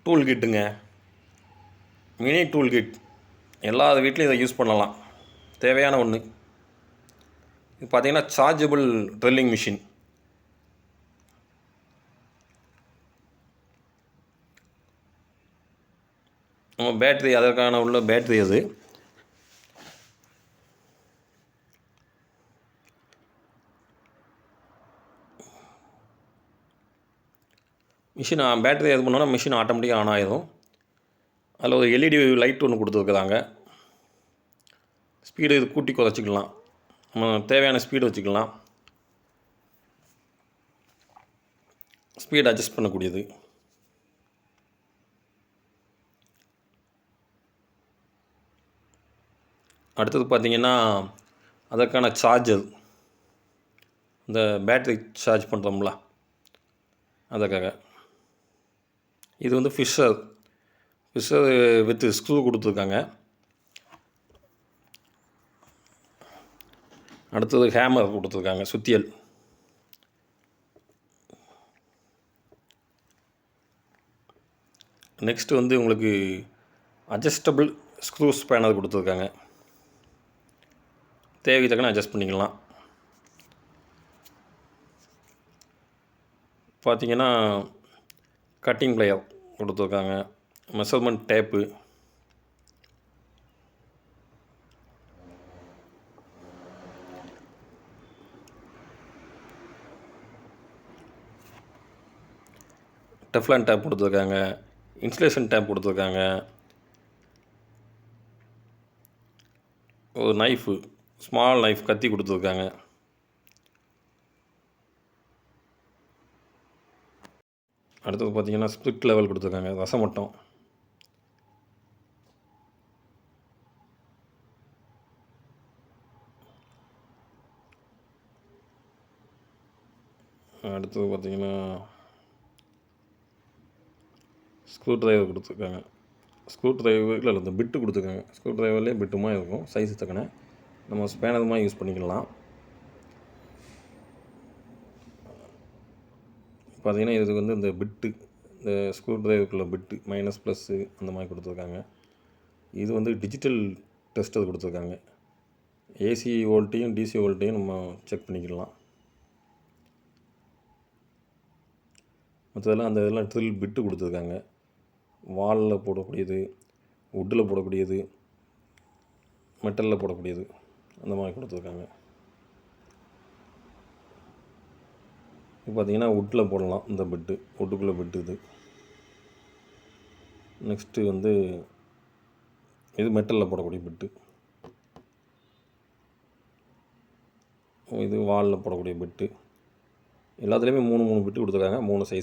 Tool கிட்டுங்க. Mini tool kit எல்லா வீட்லேயும் இதை யூஸ் பண்ணலாம். தேவையான ஒன்று. இது பார்த்திங்கன்னா சார்ஜபிள் ட்ரில்லிங் மிஷின். நம்ம பேட்ரி அதற்கான உள்ள பேட்ரி அது. மிஷின் பேட்ரி இது பண்ணோன்னா மிஷின் ஆட்டோமேட்டிக்காக ஆன் ஆகிடும். அதில் ஒரு எல்இடி லைட் ஒன்று கொடுத்துருக்குறாங்க. ஸ்பீடு இது கூட்டி குறைச்சிக்கலாம். நம்ம தேவையான ஸ்பீடு வச்சுக்கலாம். ஸ்பீடு அட்ஜஸ்ட் பண்ணக்கூடியது. அடுத்தது பார்த்திங்கன்னா அதற்கான சார்ஜர், இந்த பேட்ரி சார்ஜ் பண்ணுறோம்ல அதுக்காக. இது வந்து ஃபிஷர் வித் ஸ்க்ரூ கொடுத்துருக்காங்க. அடுத்தது ஹேமர் கொடுத்துருக்காங்க, சுத்தியல். நெக்ஸ்ட்டு வந்து உங்களுக்கு அட்ஜஸ்டபிள் ஸ்க்ரூ ஸ்பேனர் கொடுத்துருக்காங்க. தேவைக்கு தக்கன அட்ஜஸ்ட் பண்ணிக்கலாம். பார்த்திங்கன்னா கட்டிங் பிளேயர் கொடுத்துருக்காங்க. மெஷர்மெண்ட் டேப்பு, டெஃப்லான் டேப் கொடுத்துருக்காங்க. இன்சுலேஷன் டேப் கொடுத்துருக்காங்க. ஒரு நைஃபு, ஸ்மால் நைஃப் கத்தி கொடுத்துருக்காங்க. அடுத்தது பார்த்திங்கன்னா ஸ்பிரிட் லெவல் கொடுத்துருக்காங்க, ரசமட்டம். அடுத்தது பார்த்திங்கன்னா ஸ்க்ரூ ட்ரைவர் கொடுத்துருக்காங்க. ஸ்க்ரூ ட்ரைவரில் இந்த பிட்டு கொடுத்துருக்காங்க. ஸ்க்ரூ ட்ரைவர்லேயே பிட்டுமா இருக்கும், சைஸு தக்கன நம்ம ஸ்பேனருமா யூஸ் பண்ணிக்கலாம். பார்த்திங்கன்னா இது வந்து இந்த பிட்டு, இந்த ஸ்க்ரூ ட்ரைவருக்குள்ள பிட்டு மைனஸ் ப்ளஸ்ஸு அந்த மாதிரி கொடுத்துருக்காங்க. இது வந்து டிஜிட்டல் டெஸ்டர் கொடுத்துருக்காங்க. ஏசி வோல்ட்டையும் டிசி வோல்ட்டையும் நம்ம செக் பண்ணிக்கலாம். மற்றதெல்லாம் அந்த இதெல்லாம் ட்ரில் பிட்டு கொடுத்துருக்காங்க. வாலில் போடக்கூடியது, வுட்டில் போடக்கூடியது, மெட்டலில் போடக்கூடியது அந்த மாதிரி கொடுத்துருக்காங்க. இப்போ பார்த்திங்கன்னா வுட்டில் போடலாம். இந்த பிட்டு வுட்டுக்குள்ளே பிட்டு இது. நெக்ஸ்ட்டு வந்து இது மெட்டலில் போடக்கூடிய பிட்டு. இது வாலில் போடக்கூடிய பிட்டு. எல்லாத்துலேயுமே 3 பிட்டு கொடுத்துருக்காங்க, 3 சைஸ்.